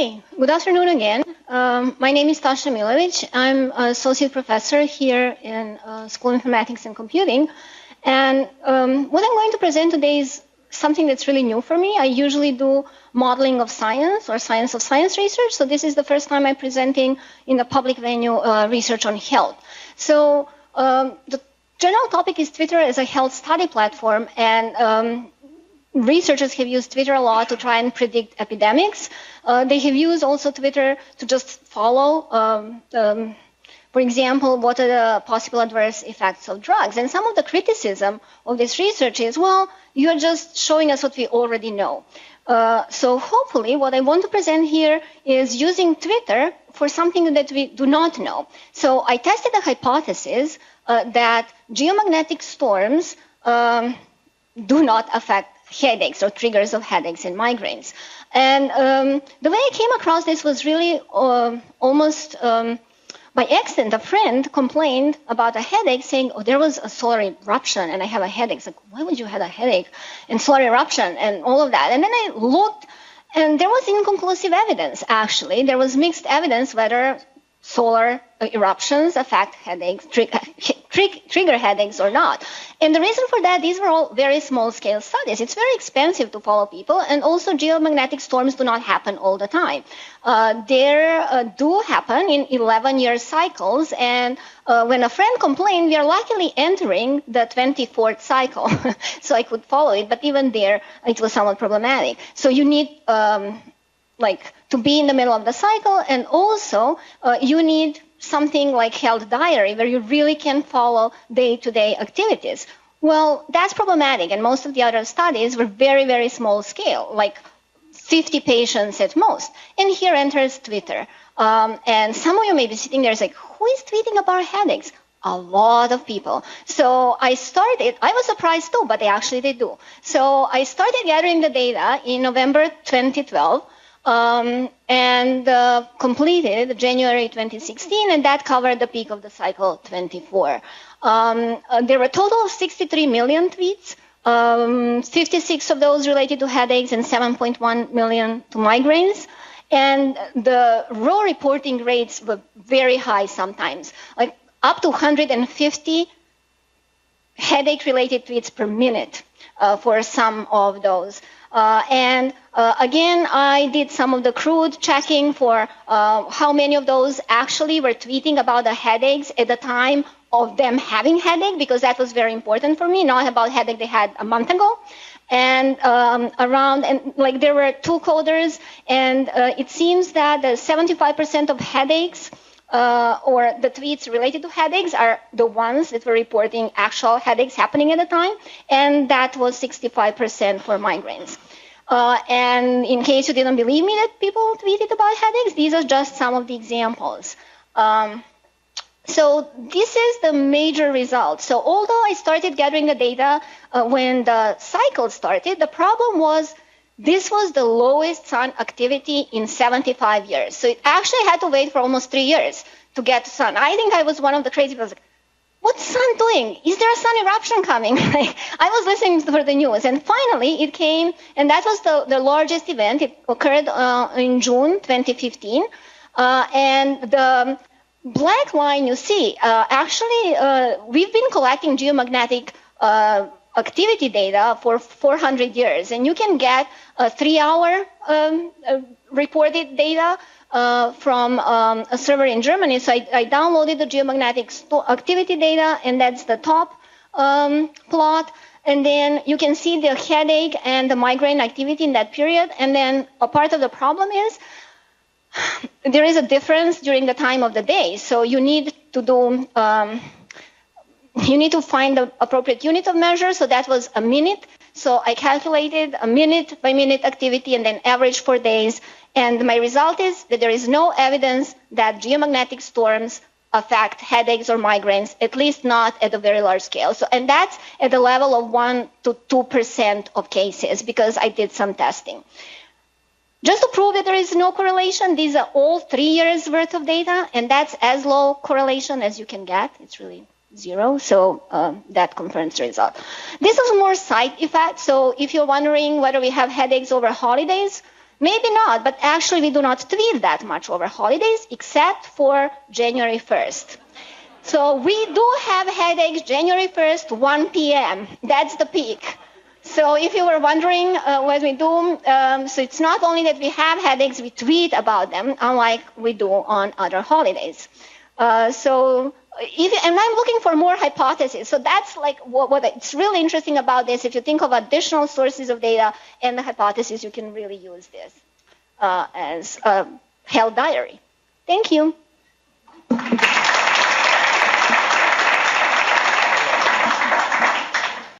Okay, good afternoon again. My name is Stasa Milojevic. I'm an associate professor here in School of Informatics and Computing. And what I'm going to present today is something that's really new for me. I usually do modeling of science or science of science research. So this is the first time I'm presenting in a public venue research on health. So the general topic is Twitter as a health study platform. And researchers have used Twitter a lot to try and predict epidemics. They have used also Twitter to just follow, for example, what are the possible adverse effects of drugs. And some of the criticism of this research is, well, you're just showing us what we already know. So hopefully what I want to present here is using Twitter for something that we do not know. So I tested a hypothesis that geomagnetic storms do not affect headaches or triggers of headaches and migraines. And the way I came across this was really almost by accident. A friend complained about a headache saying, oh, there was a solar eruption and I have a headache. It's like, why would you have a headache and solar eruption and all of that? And then I looked and there was inconclusive evidence, actually. There was mixed evidence whether solar eruptions affect headaches, trigger headaches or not. And the reason for that, these were all very small-scale studies. It's very expensive to follow people, and also geomagnetic storms do not happen all the time. They do happen in 11-year cycles, and when a friend complained, we are luckily entering the 24th cycle, so I could follow it, but even there, it was somewhat problematic. So you need to be in the middle of the cycle, and also you need something like health diary where you really can follow day-to-day activities. Well, that's problematic, and most of the other studies were very, very small scale, like 50 patients at most. And here enters Twitter. And some of you may be sitting there like, who is tweeting about headaches? A lot of people. So I was surprised too, but they do. So I started gathering the data in November 2012. And completed January 2016, and that covered the peak of the cycle 24. There were a total of 63 million tweets, 56 of those related to headaches and 7.1 million to migraines. And the raw reporting rates were very high sometimes, like up to 150 headache-related tweets per minute for some of those. Again, I did some of the crude checking for how many of those actually were tweeting about the headaches at the time of them having headache, because that was very important for me, not about headache they had a month ago. And there were two coders, and it seems that 75% of headaches or the tweets related to headaches are the ones that were reporting actual headaches happening at the time, and that was 65% for migraines. And in case you didn't believe me that people tweeted about headaches, these are just some of the examples. So this is the major result. So although I started gathering the data when the cycle started, the problem was this was the lowest sun activity in 75 years. So it actually had to wait for almost 3 years to get sun. I think I was one of the crazy people. What's sun doing? Is there a sun eruption coming? I was listening for the news, and finally it came, and that was the largest event. It occurred in June 2015, and the black line you see, we've been collecting geomagnetic activity data for 400 years, and you can get a 3-hour reported data from a server in Germany. So I downloaded the geomagnetic activity data, and that's the top plot. And then you can see the headache and the migraine activity in that period. And then a part of the problem is there is a difference during the time of the day. So you need to do you need to find the appropriate unit of measure. So that was a minute. So I calculated a minute by minute activity and then average for days. And my result is that there is no evidence that geomagnetic storms affect headaches or migraines, at least not at a very large scale. So, and that's at the level of 1 to 2% of cases, because I did some testing. Just to prove that there is no correlation, these are all 3 years worth of data, and that's as low correlation as you can get. It's really 0, so that confirms the result. This is more side effect. So if you're wondering whether we have headaches over holidays, Maybe not, but actually we do not tweet that much over holidays, except for January 1st. So we do have headaches January 1st, 1 p.m. That's the peak. So if you were wondering what we do, so it's not only that we have headaches, we tweet about them, unlike we do on other holidays. And I'm looking for more hypotheses. So that's like what it's really interesting about this. If you think of additional sources of data and the hypothesis, you can really use this as a health diary. Thank you.